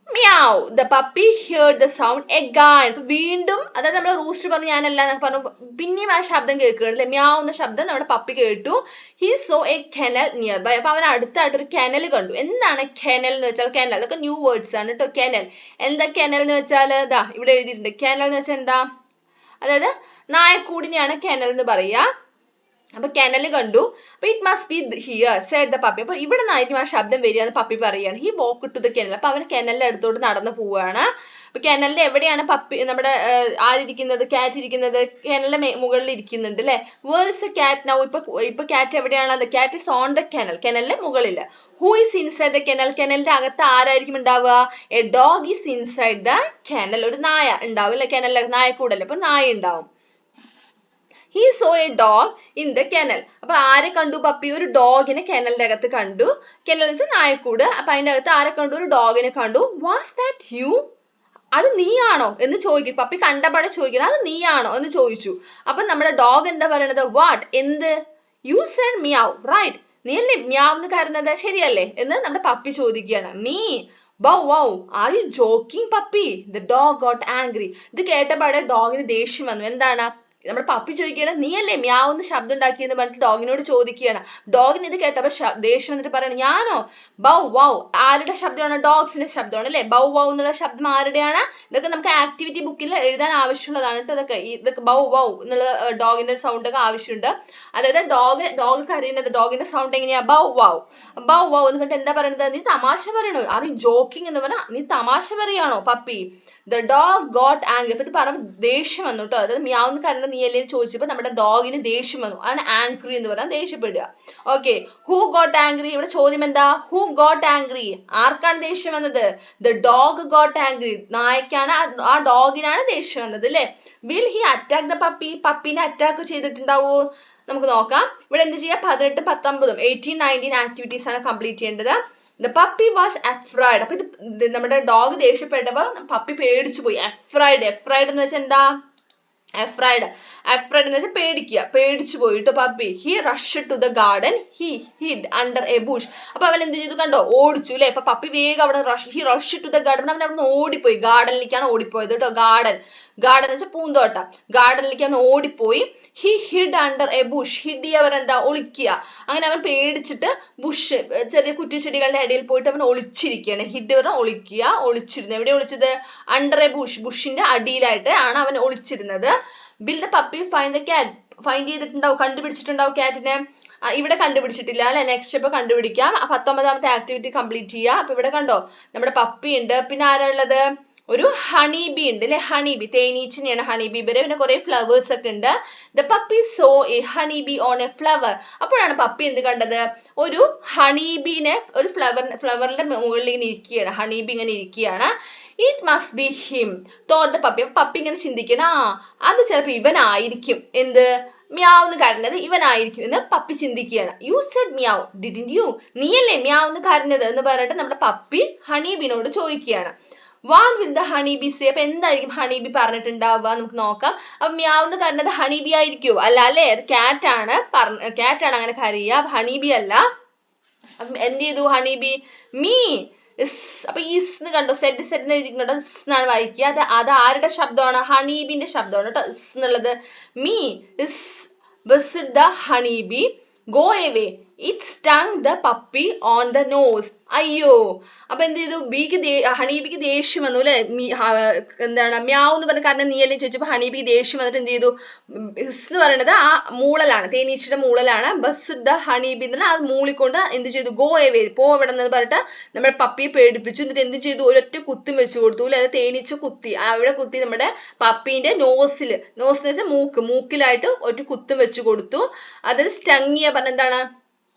Meow. The puppy heard the sound again. വീണ്ടും, അതായത് നമ്മുടെ റൂസ്റ്റർ പറഞ്ഞു ഞാനല്ല എന്നൊക്കെ പറഞ്ഞു, പിന്നെയും ആ ശബ്ദം കേൾക്കുകയാണ് അല്ലെ, മ്യാവ് എന്ന ശബ്ദം നമ്മുടെ പപ്പി കേട്ടു. He saw a kennel nearby. അപ്പൊ അവൻ അടുത്തായിട്ട് ഒരു കെനൽ കണ്ടു. എന്താണ് കെനൽ എന്ന് വെച്ചാൽ, കെനൽ അതൊക്കെ ന്യൂ വേർഡ്സ് ആണ് കേട്ടോ. കെനൽ എന്താ, കെനൽ എന്ന് വെച്ചാൽ ദാ ഇവിടെ എഴുതിയിട്ടുണ്ട്. കെനൽ എന്ന് വെച്ചാൽ എന്താ, അതായത് നായക്കൂടിനെയാണ് കെനൽ എന്ന് പറയാ. അപ്പൊ കെനൽ കണ്ടു. അപ്പൊ it must be here said the puppy. അപ്പൊ ഇവിടെ നിന്നായിരിക്കും ആ ശബ്ദം വരിക എന്ന് പപ്പി പറയാണ്. He walk to the kennel. അപ്പൊ അവൻ കെനലിന്റെ അടുത്തോട്ട് നടന്നു പോവുകയാണ്. അപ്പൊ കെനലിന്റെ എവിടെയാണ് പപ്പി, നമ്മുടെ ആരിയ്ക്കുന്നത്, ക്യാറ്റ് ഇരിക്കുന്നത്, കെനലിന്റെ മുകളിൽ ഇരിക്കുന്നുണ്ട് അല്ലെ. Where is a cat now. ഇപ്പൊ ക്യാറ്റ് എവിടെയാണ്, the cat is on the kennel, കെനലിന്റെ മുകളിൽ. Who is inside the kennel. കെനലിന്റെ അകത്ത് ആരായിരിക്കും ഉണ്ടാവുക, a dog is inside the kennel. ഒരു നായ ഉണ്ടാവും അല്ലെ, കെനലിലെ നായക്കൂടല്ലേ, അപ്പൊ നായ ഉണ്ടാവും. He saw a dog in the kennel. അപ്പൊ ആരെ കണ്ടു പപ്പി, ഒരു ഡോഗിനെ കെനലിന്റെ അകത്ത് കണ്ടു. കെനൽ വെച്ചാൽ നായക്കൂട്. അപ്പൊ അതിന്റെ അകത്ത് ആരെ കണ്ടു, ഒരു ഡോഗിനെ കണ്ടു. Was that you? അത് നീയാണോ എന്ന് ചോദിക്കും. പപ്പി കണ്ടപാടെ ചോദിക്കണം, അത് നീയാണോ എന്ന് ചോദിച്ചു. അപ്പൊ നമ്മുടെ ഡോഗ് എന്താ പറയണത്, വാട്ട്, എന്ത്, യു സെഡ് മ്യാവ് റൈറ്റ്, നീ അല്ലേ മ്യാവ് എന്ന് കരുന്നത്, ശരിയല്ലേ എന്ന് നമ്മുടെ പപ്പി ചോദിക്കുകയാണ്. Me wow are you joking puppy. The dog got angry. ഇത് കേട്ടപാടെ ഡോഗിന് ദേഷ്യം വന്നു. എന്താണ്, നമ്മുടെ പപ്പി ചോദിക്കുകയാണ് നീയല്ലേ മ്യാവെന്ന് ശബ്ദം ഉണ്ടാക്കിയെന്ന് പറഞ്ഞിട്ട് ഡോഗിനോട് ചോദിക്കുകയാണ്. ഡോഗിന് ഇത് കേട്ടപ്പോ ദേഷ്യം വന്നിട്ട് പറയണം ഞാനോ ബൗ വൗ. ആരുടെ ശബ്ദമാണ്? ഡോഗ്സിന്റെ ശബ്ദമാണ് അല്ലെ. ബൗ വൗ എന്നുള്ള ശബ്ദം ആരുടെയാണ്? ഇതൊക്കെ നമുക്ക് ആക്ടിവിറ്റി ബുക്കിൽ എഴുതാൻ ആവശ്യമുള്ളതാണ് കേട്ടോ. ഇതൊക്കെ ബൗ വൗ എന്നുള്ള ഡോഗിന്റെ സൗണ്ട് ഒക്കെ ആവശ്യമുണ്ട്. അതായത് ഡോഗ് കരയുന്നത് ഡോഗിന്റെ സൗണ്ട് എങ്ങനെയാ? ബൗ വൗ ബൗ വൗ എന്ന് പറഞ്ഞിട്ട് എന്താ പറയുന്നത്? നീ തമാശ പറയണോ? ആർ യു ജോക്കിംഗ് എന്ന് പറഞ്ഞാൽ നീ തമാശ പറയാണോ puppy? The dog got angry. അപ്പൊ ഇത് പറഞ്ഞ ദേഷ്യം വന്നു കേട്ടോ. അതായത് മ്യാവെന്ന് കരയുന്നത് നീയല്ലേ എന്ന് ചോദിച്ചപ്പോ നമ്മുടെ ഡോഗിന് ദേഷ്യം വന്നു. അതാണ് ആംഗ്രി എന്ന് പറഞ്ഞാൽ ദേഷ്യപ്പെടുക. Okay, who got angry? ഇവിടെ ചോദ്യം എന്താ? Who got angry? ആർക്കാണ് ദേഷ്യം വന്നത്? The dog got angry. നായക്കാണ്, ആ ഡോഗിനാണ് ദേഷ്യം വന്നത് അല്ലെ. Will he attack the puppy? പപ്പീനെ അറ്റാക്ക് ചെയ്തിട്ടുണ്ടാവോ? നമുക്ക് നോക്കാം. ഇവിടെ എന്ത് ചെയ്യാം? 18, 19, 18, 19 ആക്ടിവിറ്റീസ് ആണ് കംപ്ലീറ്റ് ചെയ്യേണ്ടത്. The puppy was afraid. അപ്പൊ ഇത് നമ്മുടെ ഡോഗ് ദേഷ്യപ്പെട്ടപ്പോ പപ്പി പേടിച്ചു പോയി. afraid എന്ന് വെച്ചാൽ എന്താ? afraid എന്ന് വെച്ചാൽ പേടിക്കുക, പേടിച്ചു പോയിട്ട് puppy. He rushed to the garden. He hid under a bush. അപ്പൊ അവൻ എന്ത് ചെയ്തു? കണ്ടോ, ഓടിച്ചു അല്ലെ. അപ്പൊ പപ്പി വേഗം അവിടെ he rushed to the garden. അവൻ അവിടെ ഓടിപ്പോയി. ഗാർഡനിലേക്കാണ് ഓടിപ്പോയത് കേട്ടോ. ഗാർഡൻ എന്ന് വെച്ചാൽ പൂന്തോട്ടം. ഗാർഡനിലേക്ക് അവൻ ഓടിപ്പോയി. He hid under a bush. hid അവർ എന്താ? ഒളിക്കുക. അങ്ങനെ അവൻ പേടിച്ചിട്ട് ബുഷ് ചെറിയ കുറ്റിച്ചെടികളുടെ ഇടയിൽ പോയിട്ട് അവൻ ഒളിച്ചിരിക്കുകയാണ്. hid പറഞ്ഞാൽ ഒളിക്കുക, ഒളിച്ചിരുന്നു. എവിടെ ഒളിച്ചത്? under a bush. ബുഷിന്റെ അടിയിലായിട്ട് ആണ് അവൻ ഒളിച്ചിരുന്നത്. Will the puppy find the cat? Find ചെയ്തിട്ടുണ്ടാവും, കണ്ടുപിടിച്ചിട്ടുണ്ടാവും കാറ്റിനെ. ഇവിടെ കണ്ടുപിടിച്ചിട്ടില്ല അല്ലെ. നെക്സ്റ്റ് സ്റ്റെപ്പ് കണ്ടുപിടിക്കാം. 19ാമത്തെ ആക്ടിവിറ്റി കംപ്ലീറ്റ് ചെയ്യാം. അപ്പൊ ഇവിടെ കണ്ടോ നമ്മുടെ പപ്പി ഉണ്ട്. പിന്നെ ആരാ ഉള്ളത്? ഒരു ഹണി ബി ഉണ്ട് അല്ലെ. ഹണി ബി തേനീച്ചനെയാണ് ഹണി ബി. പിന്നെ കുറെ ഫ്ലവേഴ്സ് ഒക്കെ ഉണ്ട്. The puppy saw a honey bee on a flower. അപ്പോഴാണ് പപ്പി എന്ത് കണ്ടത്? ഒരു ഹണി ബീനെ ഒരു ഫ്ലവറിന്റെ മുകളിൽ ഇങ്ങനെ ഇരിക്കുകയാണ്. ഹണി ബി ഇങ്ങനെ ഇരിക്കുകയാണ്. It must be him, thought the puppy. Puppy ഇങ്ങനെ ചിന്തിക്കണം, അത് ചിലപ്പോൾ ഇവനായിരിക്കും. എന്ത്? മ്യാവെന്ന് കരഞ്ഞത് ഇവനായിരിക്കും എന്ന് പപ്പി ചിന്തിക്കുകയാണ്. You said meow, didn't you? നീയല്ലേ മ്യാവെന്ന് കരഞ്ഞത് എന്ന് പറഞ്ഞിട്ട് നമ്മുടെ പപ്പി ഹണി ബീനോട് ചോദിക്കുകയാണ്. What will the honey bee say? അപ്പൊ എന്തായിരിക്കും ഹണി ബി പറഞ്ഞിട്ടുണ്ടാവുക? നമുക്ക് നോക്കാം. അപ്പൊ മ്യാവെന്ന് കരഞ്ഞത് ഹണി ബി ആയിരിക്കുമോ? അല്ല അല്ലേ, അത് കാറ്റാണ് അങ്ങനെ കരയുക. ഹണി ബി അല്ല. എന്ത് ചെയ്തു ഹണി ബി? മീ അപ്പൊ ഈസ് എന്ന് കണ്ടോ, സെറ്റ് എന്ന് എഴുതിക്കുന്നുണ്ടോ? എന്നാണ് വായിക്കുക. അത് ആരുടെ ശബ്ദമാണ്? ഹണീബിന്റെ ശബ്ദമാണ് കേട്ടോ. എന്നുള്ളത് me is visit the honeybee go away it stung the puppy on the nose. അയ്യോ, അപ്പൊ എന്ത് ചെയ്തു? ഹണീബിക്ക് ദേഷ്യം വന്നു അല്ലെ. എന്താണ് മ്യാവ് എന്ന് പറഞ്ഞ കാരണം നീയല്ലേ ചോദിച്ചപ്പോ ഹണീബിക്ക് ദേഷ്യം വന്നിട്ട് എന്ത് ചെയ്തു? എന്ന് പറയുന്നത് ആ മൂളലാണ്, തേനീച്ചയുടെ മൂളലാണ്. ബസ് ദ ഹണീബി എന്ന് പറഞ്ഞാൽ അത് മൂളിക്കൊണ്ട് എന്ത് ചെയ്തു? ഗോ എവേ, പോ എവിടെ നിന്ന് പറഞ്ഞിട്ട് നമ്മുടെ പപ്പിയെ പേടിപ്പിച്ചു. എന്നിട്ട് എന്ത് ചെയ്തു? ഒരൊറ്റ കുത്തും വെച്ച് കൊടുത്തു അല്ലെ. അത് തേനീച്ച കുത്തി, അവിടെ കുത്തി നമ്മുടെ പപ്പീന്റെ നോസിൽ, നോസ് എന്ന് വെച്ചാൽ മൂക്കിലായിട്ട് ഒറ്റ കുത്തും വെച്ച് കൊടുത്തു. അതായത് സ്റ്റങ്ങിയ പറഞ്ഞ എന്താണ്?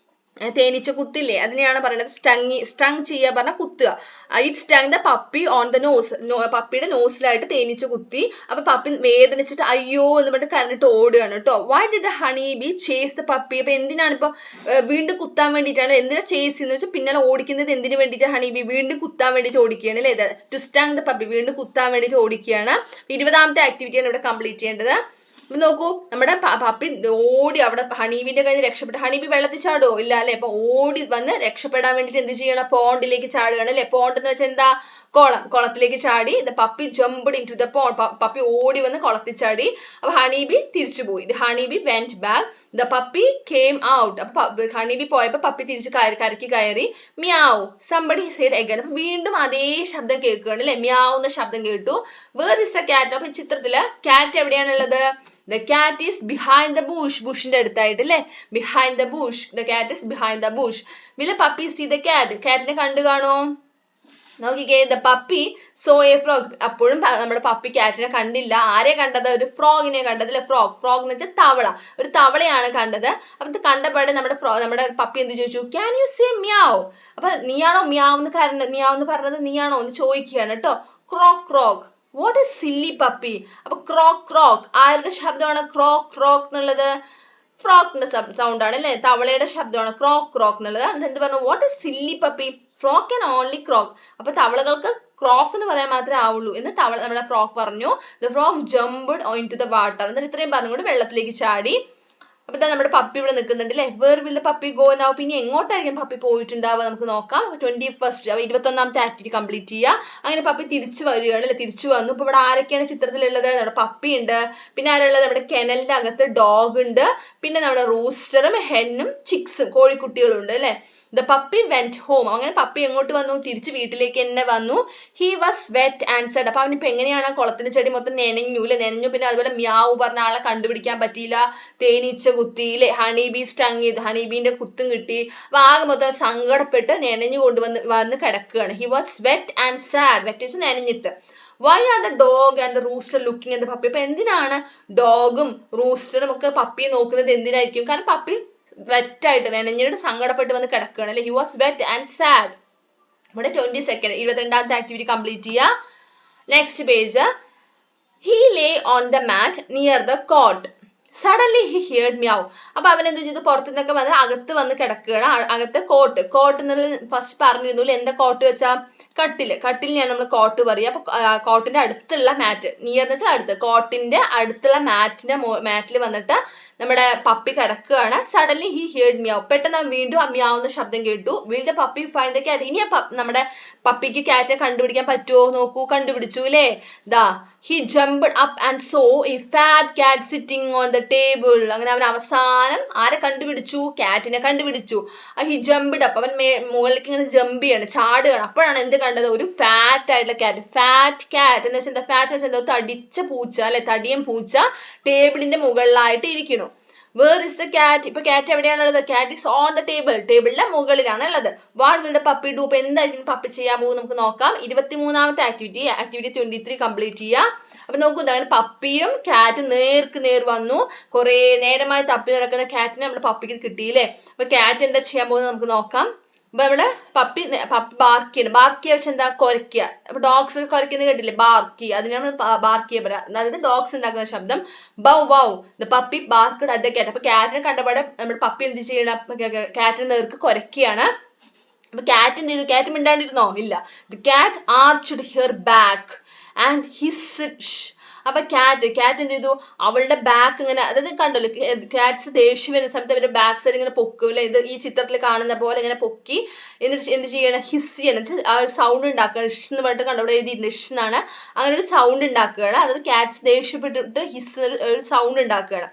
തേനീച്ച കുത്തില്ലേ, അതിനെയാണ് പറയുന്നത് സ്റ്റങ് ചെയ്യുക പറഞ്ഞ കുത്തുക. It stung the puppy on the nose. പപ്പിയുടെ നോസിലായിട്ട് തേനീച്ച കുത്തി. അപ്പൊ പപ്പി വേദനിച്ചിട്ട് അയ്യോ എന്ന് പറഞ്ഞിട്ട് കരഞ്ഞിട്ട് ഓടുകയാണ് കേട്ടോ. Why did the honey bee chase the puppy? അപ്പൊ എന്തിനാണ് ഇപ്പൊ വീണ്ടും കുത്താൻ വേണ്ടിയിട്ടാണ്. എന്തിനാ ചേസ് എന്ന് വെച്ചാൽ പിന്നാലെ ഓടിക്കുന്നത് എന്തിനു വേണ്ടിയിട്ട്? ഹണി ബി വീണ്ടും കുത്താൻ വേണ്ടിയിട്ട് ഓടിക്കുകയാണ് അല്ലേ. ടു സ്റ്റങ് ദ പപ്പി, വീണ്ടും കുത്താൻ വേണ്ടിയിട്ട് ഓടിക്കുകയാണ്. 20ാമത്തെ ആക്ടിവിറ്റിയാണ് ഇവിടെ കംപ്ലീറ്റ് ചെയ്യേണ്ടത്. നോക്കൂ, നമ്മുടെ പപ്പി ഓടി അവിടെ ഹണീബിന്റെ കയ്യിൽ രക്ഷപ്പെട്ടു. ഹണീബി വെള്ളത്തിൽ ചാടുവോ? ഇല്ല അല്ലെ. അപ്പൊ ഓടി വന്ന് രക്ഷപ്പെടാൻ വേണ്ടിട്ട് എന്ത് ചെയ്യണം? പോണ്ടിലേക്ക് ചാടുകയാണ് അല്ലെ. പോണ്ട് എന്ന് വെച്ചാൽ എന്താ? കുളത്തിലേക്ക് ചാടി. The puppy jumped into the pond. Puppy ഓടി വന്ന് കുളത്തിൽ ചാടി. അപ്പൊ ഹണീബി തിരിച്ചു പോയി. The honeybee went back. The puppy came out. അപ്പൊ ഹണീബി പോയപ്പോ പപ്പി തിരിച്ച് കരയ്ക്ക് കയറി. Meow somebody said again. അപ്പൊ വീണ്ടും അതേ ശബ്ദം കേൾക്കുകയാണ് അല്ലെ. മ്യാവ് എന്ന ശബ്ദം കേട്ടു. Where is the cat? അപ്പൊ ചിത്രത്തില് കാറ്റ് എവിടെയാണുള്ളത്? The cat is behind the bush. ബുഷിന്റെ അടുത്തായിട്ട് അല്ലെ. Behind the bush. The cat is behind the bush. Will the puppy see the cat? കാറ്റിനെ കണ്ടു കാണോ? നോക്കിക്കേ. The puppy saw a frog. അപ്പോഴും നമ്മുടെ പപ്പി കാറ്റിനെ കണ്ടില്ല. ആരെ കണ്ടത്? ഒരു ഫ്രോഗിനെ കണ്ടത് അല്ലെ. ഫ്രോഗ് എന്ന് വെച്ചാൽ തവള. ഒരു തവളയാണ് കണ്ടത്. അപ്പൊ ഇത് കണ്ടപാടെ നമ്മുടെ പപ്പി എന്ത് ചോദിച്ചു? Can you say meow? അപ്പൊ നീയാണോ മ്യാവ് എന്ന് പറഞ്ഞത്? നീയാണോ എന്ന് ചോദിക്കുകയാണ് കേട്ടോ. Croak croak. What is silly puppy? അപ്പൊ ക്രോക്ക് ക്രോക്ക് ആരുടെ ശബ്ദമാണ്? ക്രോക്ക് എന്നുള്ളത് ഫ്രോക്കിന്റെ സൗണ്ട് ആണ് അല്ലെ. തവളയുടെ ശബ്ദമാണ് ക്രോക്ക് ക്രോക്ക് എന്നുള്ളത്. എന്ത് പറഞ്ഞു? What is silly puppy? Frock can only croak. അപ്പൊ തവളകൾക്ക് ക്രോക്ക് എന്ന് പറയാൻ മാത്രമേ ആവുള്ളൂ എന്ന് നമ്മുടെ ഫ്രോക്ക് പറഞ്ഞു. The frog jumped into the water. എന്നിട്ട് ഇത്രയും പറഞ്ഞുകൊണ്ട് വെള്ളത്തിലേക്ക് ചാടി. അപ്പൊ നമ്മുടെ പപ്പി ഇവിടെ നിൽക്കുന്നുണ്ട് അല്ലേ. Where will the puppy go now? പിന്നെ എങ്ങോട്ടായിരിക്കും പപ്പി പോയിട്ടുണ്ടാവുക നമുക്ക് നോക്കാം. 21st 21ാമത്തെ ആക്ടിവിറ്റി കംപ്ലീറ്റ് ചെയ്യുക. അങ്ങനെ പപ്പി തിരിച്ചു വരികയാണ് അല്ലെ, തിരിച്ചു വന്നു. ഇപ്പൊ ഇവിടെ ആരൊക്കെയാണ് ചിത്രത്തിലുള്ളത്? നമ്മുടെ പപ്പി ഉണ്ട്, പിന്നെ ആരുള്ളത്? നമ്മുടെ കെനലിന്റെ അകത്ത് ഡോഗ് ഉണ്ട്, പിന്നെ നമ്മുടെ റൂസ്റ്ററും ഹെന്നും ചിക്സും കോഴിക്കുട്ടികളും ഉണ്ട് അല്ലെ. The puppy went home. അങ്ങനെ പപ്പി എങ്ങോട്ട് വന്നു? തിരിച്ച് വീട്ടിലേക്ക് തന്നെ വന്നു. He was wet and sad. അപ്പൊ അവനിപ്പോ എങ്ങനെയാണ്? കുളത്തിന്റെ ചെടി മൊത്തം നനഞ്ഞു അല്ലെ, നനഞ്ഞു. പിന്നെ അതുപോലെ മ്യാവ് പറഞ്ഞ ആളെ കണ്ടുപിടിക്കാൻ പറ്റിയില്ല, തേനീച്ച കുത്തി അല്ലെ, ഹണി ബീ സ്റ്റങ് ചെയ്തു, ഹണി ബീന്റെ കുത്തും കിട്ടി. അപ്പൊ ആകെ മൊത്തം സങ്കടപ്പെട്ട് നനഞ്ഞു വന്ന് കിടക്കുകയാണ്. He was wet and sad. wet is നനഞ്ഞിട്ട്. Why are the dog and the rooster looking at the puppy? അപ്പൊ എന്തിനാണ് ഡോഗും റൂസ്റ്ററും ഒക്കെ പപ്പിയെ നോക്കുന്നത്? എന്തിനായിരിക്കും? കാരണം പപ്പി വെറ്റ് ആയിട്ട് നനഞ്ഞിട്ട് സങ്കടപ്പെട്ട് വന്ന് കിടക്കുകയാണ് അല്ലെ. He was wet and sad. ഇവിടെ 22nd 22ാമത്തെ ആക്ടിവിറ്റി കംപ്ലീറ്റ് ചെയ്യുക. Next page. He lay on the mat near the cot. Suddenly he heard meow. അപ്പൊ അവൻ എന്ത് ചെയ്തു? പുറത്തു നിന്നൊക്കെ വന്ന് അകത്ത് വന്ന് കിടക്കുകയാണ്. അകത്ത് കോട്ട് എന്നുള്ളത് ഫസ്റ്റ് പറഞ്ഞിരുന്നു. എന്താ കോട്ട് വെച്ചാ? കട്ടിലിനെയാണ് നമ്മൾ കോട്ട് പറയുക. അപ്പൊ കോട്ടിന്റെ അടുത്തുള്ള മാറ്റ്, നിയർ എന്ന് വെച്ചാൽ അടുത്ത്, കോട്ടിന്റെ അടുത്തുള്ള മാറ്റിൽ വന്നിട്ട് നമ്മുടെ പപ്പി കിടക്കുകയാണ്. Suddenly he heard meow. പെട്ടെന്ന് വീണ്ടും മ്യാവുന്ന ശബ്ദം കേട്ടു. Will the puppy find the cat? ഇനി നമ്മുടെ പപ്പിക്ക് ക്യാറ്റിനെ കണ്ടുപിടിക്കാൻ പറ്റുമോ? നോക്കൂ, കണ്ടുപിടിച്ചു അല്ലേ. ദാ he jumped up and saw a fat cat sitting on the table. അങ്ങനെ അവൻ അവസാനം ആരെ കണ്ടുപിടിച്ചു? ക്യാറ്റിനെ കണ്ടുപിടിച്ചു. he jumped up. അവൻ മുകളിലേക്ക് ഇങ്ങനെ ജമ്പ് ചെയ്യാണ്, ചാടുകയാണ്. അപ്പോഴാണ് എന്ത് കണ്ടത്? ഒരു ഫാറ്റ് ആയിട്ടുള്ള ക്യാറ്റ്. ഫാറ്റ് ക്യാറ്റ് എന്ന് വെച്ചാൽ എന്താ? ഫാറ്റ് എന്ന് വെച്ചാൽ എന്താ? തടിച്ച പൂച്ച അല്ലെ, തടിയൻ പൂച്ച ടേബിളിന്റെ മുകളിലായിട്ട് ഇരിക്കുന്നു. Where is the cat? ഇപ്പൊ ക്യാറ്റ് എവിടെയാണുള്ളത്? Cat is on the table. ടേബിളിന്റെ മുകളിലാണ് ഉള്ളത്. What will the puppy do? ഇപ്പൊ എന്തായിരിക്കും പപ്പി ചെയ്യാൻ പോകുന്നത് നമുക്ക് നോക്കാം. 23ാമത്തെ ആക്ടിവിറ്റി 23 കംപ്ലീറ്റ് ചെയ്യുക. അപ്പൊ നോക്കൂ, അങ്ങനെ പപ്പിയും ക്യാറ്റും നേർക്ക് നേർ വന്നു. കുറെ നേരമായി തപ്പി നടക്കുന്ന ക്യാറ്റിനെ നമ്മുടെ പപ്പിക്ക് കിട്ടിയില്ലേ. അപ്പൊ ക്യാറ്റ് എന്താ ചെയ്യാൻ പോകുന്നത് നമുക്ക് നോക്കാം. അപ്പൊ നമ്മുടെ പപ്പി ബാർക്കിയാണ്. ബാർക്കിയ വെച്ച് എന്താ? കുരയ്ക്കുക. അപ്പൊ ഡോഗ്സ് ഒക്കെ കുരയ്ക്കുന്നത് കേട്ടില്ലേ? ബാർക്കി. അതിന് നമ്മൾ ബാർക്കിയ പറയാ. അതായത് ഡോഗ്സ് ഉണ്ടാക്കുന്ന ശബ്ദം. Bow bow the puppy barked at the cat. അപ്പൊ ക്യാറ്റിനെ കണ്ടപാടെ നമ്മുടെ പപ്പി എന്ത് ചെയ്യണം? ക്യാറ്റിന്റെ നേർക്ക് കുരയ്ക്കുകയാണ്. അപ്പൊ ക്യാറ്റ് എന്ത് ചെയ്തു? ക്യാറ്റ് മിണ്ടാണ്ടിരുന്നോ? ഇല്ല. The cat arched her back and hissed. അപ്പൊ ക്യാറ്റ് എന്ത് ചെയ്തു? അവളുടെ ബാക്ക് ഇങ്ങനെ, അതായത് കണ്ടല്ലോ ക്യാറ്റ്സ് ദേഷ്യം വരുന്ന സമയത്ത് അവരുടെ ബാക്ക് സൈഡ് ഇങ്ങനെ പൊക്കും അല്ലെ. ഇത് ഈ ചിത്രത്തിൽ കാണുന്ന പോലെ ഇങ്ങനെ പൊക്കി എന്നിട്ട് എന്ത് ചെയ്യണം? ഹിസ് ചെയ്യണം. ആ ഒരു സൗണ്ട് ഉണ്ടാക്കുകയാണ്. ഹിസ് എന്ന് പറഞ്ഞിട്ട് കണ്ടോ, ഇവിടെ എഴുതിയിട്ടുണ്ട് ഹിസ് എന്നാണ്. അങ്ങനെ ഒരു സൗണ്ട് ഉണ്ടാക്കുകയാണ്. അതായത് ക്യാറ്റ്സ് ദേഷ്യപ്പെട്ടിട്ട് ഹിസ് ഒരു സൗണ്ട് ഉണ്ടാക്കുകയാണ്.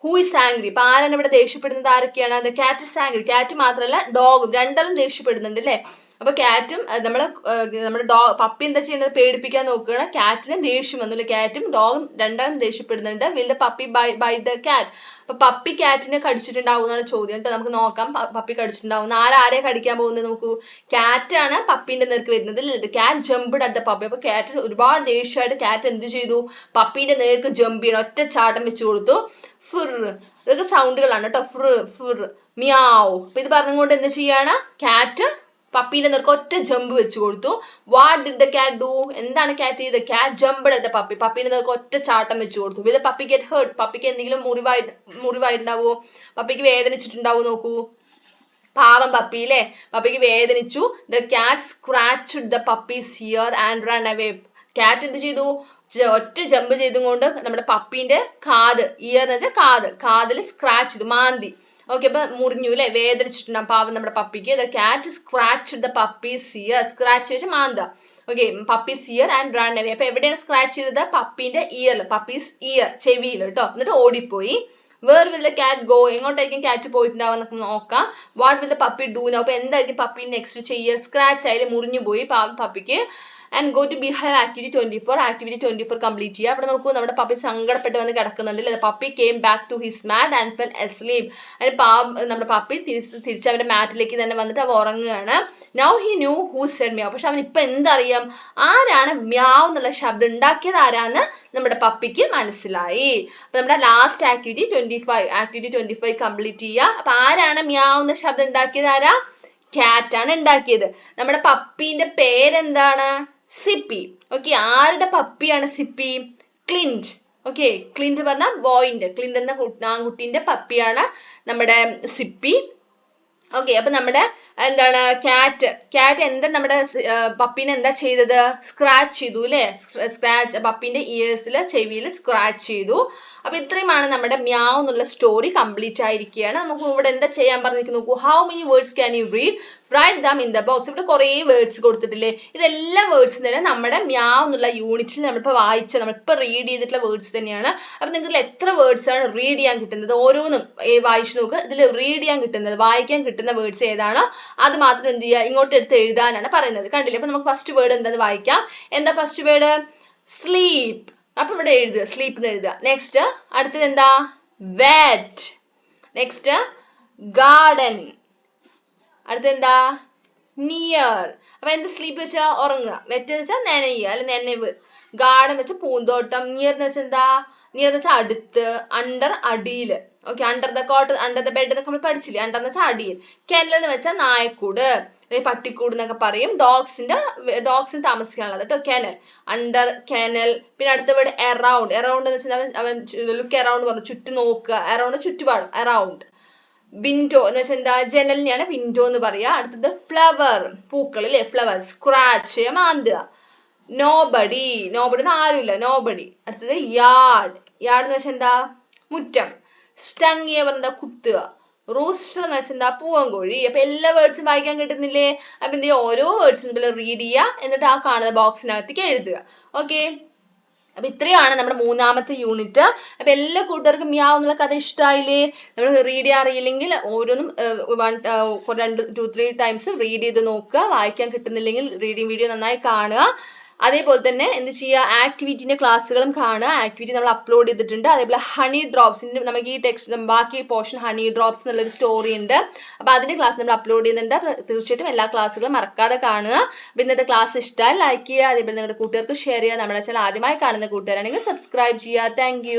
Who is angry? ഇപ്പൊ ആരാണ് ഇവിടെ ദേഷ്യപ്പെടുന്നത്? ആരൊക്കെയാണ്? The cat is angry. Cat മാത്രമല്ല ഡോഗും, രണ്ടാളും ദേഷ്യപ്പെടുന്നുണ്ട് അല്ലെ. അപ്പൊ ക്യാറ്റും നമ്മുടെ പപ്പി എന്താ ചെയ്യുന്നത്? പേടിപ്പിക്കാൻ നോക്കുകയാണ്. ക്യാറ്റിന് ദേഷ്യം വന്നു അല്ലെ. ക്യാറ്റും ഡോഗും രണ്ടാളും ദേഷ്യപ്പെടുന്നുണ്ട്. Will the puppy bite the cat? അപ്പൊ പപ്പി ക്യാറ്റിനെ കടിച്ചിട്ടുണ്ടാവും എന്നാണ് ചോദ്യം കേട്ടോ. നമുക്ക് നോക്കാം പപ്പി കടിച്ചിട്ടുണ്ടാവും. ആരെ കടിക്കാൻ പോകുന്നത് നോക്കൂ. ക്യാറ്റ് ആണ് പപ്പീന്റെ നേർക്ക് വരുന്നത്. Cat jumped at the puppy. അപ്പൊ ക്യാറ്റ് ഒരുപാട് ദേഷ്യമായിട്ട് ക്യാറ്റ് എന്ത് ചെയ്തു? പപ്പീന്റെ നേർക്ക് ജമ്പ് ചെയ്യണം, ഒറ്റ ചാട്ടം വെച്ച് കൊടുത്തു. ഫുർ. ഇതൊക്കെ സൗണ്ടുകളാണ് കേട്ടോ. ഫുർ ഫുർ മ്യാവ്. അപ്പൊ ഇത് പറഞ്ഞുകൊണ്ട് എന്ത് ചെയ്യാണ്? ക്യാറ്റ് പപ്പീന്റെ നേർക്ക് ഒറ്റ ജമ്പ് വെച്ച് കൊടുത്തു. What did the cat do? എന്താണ് ക്യാറ്റ് ചെയ്തത്? Cat jumped at the puppy. പപ്പീന്റെ നേർക്ക് ഒറ്റ ചാട്ടം വെച്ച് കൊടുത്തു. Will the puppy get hurt? പപ്പിക്ക് എന്തെങ്കിലും മുറിവായിട്ടുണ്ടാവോ? പപ്പിക്ക് വേദനിച്ചിട്ടുണ്ടാവോ? നോക്കൂ, പാവം പപ്പി അല്ലേ. പപ്പിക്ക് വേദനിച്ചു. The cat scratched the puppy's ear and run away. Cat എന്ത് ചെയ്തു? ഒറ്റ ജമ്പ് ചെയ്തുകൊണ്ട് നമ്മുടെ പപ്പീന്റെ കാത്, ഇയർ എന്ന് വെച്ചാൽ കാതിൽ സ്ക്രാച്ച് ചെയ്തു, മാന്തി. ഓക്കെ, അപ്പൊ മുറിഞ്ഞു അല്ലെ, വേദനിച്ചിട്ടുണ്ടാകും പാവം നമ്മുടെ പപ്പിക്ക്. The cat scratched the puppy's ear. Scratch വെച്ച് മാന്ത. Okay, puppy's ear and run away. അപ്പൊ എവിടെയാണ് സ്ക്രാച്ച് ചെയ്തത്? പപ്പീന്റെ ഇയറിൽ, പപ്പീസ് ഇയർ ചെവിയിൽ കേട്ടോ. എന്നിട്ട് ഓടിപ്പോയി. Where will the cat go? എങ്ങോട്ടായിരിക്കും ക്യാറ്റ് പോയിട്ടുണ്ടാവുക നമുക്ക് നോക്കാം. What will the puppy do now? അപ്പൊ എന്തായിരിക്കും പപ്പി നെക്സ്റ്റ് ചെയ്യുക? സ്ക്രാച്ച് ആയാലും മുറിഞ്ഞു പോയി പാവം പപ്പിക്ക്. And go to behave activity 24. Activity 24 complete ചെയ്യുക. അവിടെ നോക്കൂ, നമ്മുടെ പപ്പി സങ്കടപ്പെട്ട് വന്ന് കിടക്കുന്നുണ്ട്. Puppy came back to his mat and fell asleep. അതിന് നമ്മുടെ പപ്പി തിരിച്ച് അവന്റെ മാറ്റിലേക്ക് തന്നെ വന്നിട്ട് അവ ഉറങ്ങുകയാണ്. Now he knew who said meow. പക്ഷെ അവൻ ഇപ്പൊ എന്തറിയാം? ആരാണ് മ്യാവ് എന്നുള്ള ശബ്ദം ഉണ്ടാക്കിയത് ആരാന്ന് നമ്മുടെ പപ്പിക്ക് മനസ്സിലായി. അപ്പൊ നമ്മുടെ ലാസ്റ്റ് ആക്ടിവിറ്റി 25. ആക്ടിവിറ്റി 25 കംപ്ലീറ്റ് ചെയ്യുക. അപ്പൊ ആരാണ് മ്യാവ് എന്ന ശബ്ദം ഉണ്ടാക്കിയത്? ആരാ? ക്യാറ്റ് ആണ് ഉണ്ടാക്കിയത്. നമ്മുടെ പപ്പീന്റെ പേരെന്താണ്? സിപ്പി. ഓക്കെ, ആരുടെ പപ്പിയാണ് സിപ്പി? ക്ലിന്റ്. ഓക്കെ, ക്ലിന്റ് പറഞ്ഞ ബോയിന്റെ, ക്ലിന്റ് എന്ന ആൺകുട്ടിന്റെ പപ്പിയാണ് നമ്മുടെ സിപ്പി. ഓക്കെ, അപ്പൊ നമ്മുടെ എന്താണ് ക്യാറ്റ് എന്താ നമ്മുടെ പപ്പീനെ എന്താ ചെയ്തത്? സ്ക്രാച്ച് ചെയ്തു അല്ലെ? സ്ക്രാച്ച് പപ്പീന്റെ ഇയേഴ്സിൽ ചെവിയിൽ സ്ക്രാച്ച് ചെയ്തു. അപ്പൊ ഇത്രയുമാണ് നമ്മുടെ മ്യാവ് എന്നുള്ള സ്റ്റോറി കംപ്ലീറ്റ് ആയിരിക്കുകയാണ്. നമുക്ക് ഇവിടെ എന്താ ചെയ്യാൻ പറഞ്ഞിരിക്കുന്നു നോക്കൂ. How many words can you read? Write them in the box. ഇവിടെ കുറേ വേർഡ്സ് കൊടുത്തിട്ടില്ലേ? ഇതെല്ലാം വേർഡ്സ് തന്നെ നമ്മുടെ മ്യാവ് എന്നുള്ള യൂണിറ്റിൽ നമ്മളിപ്പോ റീഡ് ചെയ്തിട്ടുള്ള വേർഡ്സ് തന്നെയാണ്. അപ്പൊ നിങ്ങൾക്ക് എത്ര വേർഡ്സ് ആണ് റീഡ് ചെയ്യാൻ കിട്ടുന്നത്? ഓരോന്നും വായിച്ചു നോക്ക്. ഇതിൽ റീഡ് ചെയ്യാൻ കിട്ടുന്നത്, വായിക്കാൻ കിട്ടുന്ന വേർഡ്സ് ഏതാണോ അത് മാത്രം എന്ത് ചെയ്യുക, ഇങ്ങോട്ട് എടുത്ത് എഴുതാനാണ് പറയുന്നത്. കണ്ടില്ലേ? അപ്പൊ നമുക്ക് ഫസ്റ്റ് വേർഡ് എന്താന്ന് വായിക്കാം. എന്താ ഫസ്റ്റ് വേർഡ്? സ്ലീപ്പ്. അപ്പൊ ഇവിടെ എഴുതുക, സ്ലീപ്പ് എന്ന് എഴുതുക. നെക്സ്റ്റ് അടുത്തത് എന്താ? വെറ്റ്. Next garden. അടുത്തെന്താ? നിയർ. അപ്പൊ എന്ത്? സ്ലീപ്പ് വെച്ചാൽ ഉറങ്ങുക, വെറ്റ് എന്ന് വെച്ചാൽ നനയുക അല്ലെ നനവ്, ഗാർഡൻ എന്ന് വെച്ചാൽ പൂന്തോട്ടം, നിയർ എന്ന് വെച്ചാൽ എന്താ? നിയർ എന്ന് വെച്ചാൽ അടുത്ത്, അണ്ടർ അടിയില്. Okay, under the cot, under the bed എന്നൊക്കെ നമ്മൾ പഠിച്ചില്ലേ? അണ്ടർ എന്ന് വെച്ചാൽ അടിയിൽ. കെനൽ എന്ന് വെച്ചാൽ നായക്കൂട്, പട്ടിക്കൂട് എന്നൊക്കെ പറയും. ഡോഗ്സിന് താമസിക്കാനുള്ളത് കേട്ടോ, കെനൽ, അണ്ടർ, കെനൽ. പിന്നെ അടുത്ത വേർഡ് എറൗണ്ട്. എറൗണ്ട് എന്ന് വെച്ചാൽ അവൻ ലുക്ക് എറൗണ്ട് പറഞ്ഞു, ചുറ്റും നോക്കുക. എറൗണ്ട് ചുറ്റുപാടും, എറൗണ്ട്. വിൻഡോ എന്ന് വെച്ചാൽ എന്താ? ജനലിനെയാണ് വിൻഡോ എന്ന് പറയാ. അടുത്തത് ഫ്ലവർ, പൂക്കൾ അല്ലെ? ഫ്ലവർ. സ്ക്രാച്ച്, മാന്തുക. നോബഡി, നോബഡി ആരുമില്ല, നോബഡി. അടുത്തത് യാർഡ്. യാർഡ് എന്ന് വെച്ചാൽ എന്താ? മുറ്റം. സ്റ്റങ് എന്താ? കുത്തുക. റൂസ്റ്റർ എന്ന് വെച്ചാൽ എന്താ? പൂവൻകോഴി. അപ്പൊ എല്ലാ വേർഡ്സും വായിക്കാൻ കിട്ടുന്നില്ലേ? അപ്പൊ എന്ത് ചെയ്യുക? ഓരോ വേർഡ്സും റീഡ് ചെയ്യുക, എന്നിട്ട് ആ കാണുന്ന ബോക്സിനകത്തേക്ക് എഴുതുക. ഓക്കെ, അപ്പൊ ഇത്രയാണ് നമ്മുടെ മൂന്നാമത്തെ യൂണിറ്റ്. അപ്പൊ എല്ലാ കൂട്ടുകാർക്കും മ്യാവ് എന്നുള്ള കഥ ഇഷ്ടമായില്ലേ? നമ്മൾ റീഡ് ചെയ്യാൻ അറിയില്ലെങ്കിൽ ഓരോന്നും 2-3 ടൈംസ് റീഡ് ചെയ്ത് നോക്കുക. വായിക്കാൻ കിട്ടുന്നില്ലെങ്കിൽ റീഡിങ് വീഡിയോ നന്നായി കാണുക. അതേപോലെ തന്നെ എന്ത് ചെയ്യുക? ആക്ടിവിറ്റിന്റെ ക്ലാസ്സുകളും കാണുക. ആക്ടിവിറ്റി നമ്മൾ അപ്ലോഡ് ചെയ്തിട്ടുണ്ട്. അതേപോലെ ഹണി ഡ്രോപ്സിന്റെ നമുക്ക് ഈ ടെക്സ്റ്റ് ബാക്കി പോർഷൻ ഹണി ഡ്രോപ്സ് എന്നുള്ളൊരു സ്റ്റോറി ഉണ്ട്. അപ്പൊ അതിന്റെ ക്ലാസ് നമ്മൾ അപ്ലോഡ് ചെയ്യുന്നുണ്ട്. തീർച്ചയായിട്ടും എല്ലാ ക്ലാസ്സുകളും മറക്കാതെ കാണുക. അപ്പൊ ഇന്നത്തെ ക്ലാസ് ഇഷ്ടമായി ലൈക്ക് ചെയ്യുക, അതേപോലെ നിങ്ങളുടെ കൂട്ടുകാർക്ക് ഷെയർ ചെയ്യുക. നമ്മുടെ ചാനൽ ആദ്യമായി കാണുന്ന കൂട്ടുകാരാണെങ്കിൽ സബ്സ്ക്രൈബ് ചെയ്യുക. താങ്ക്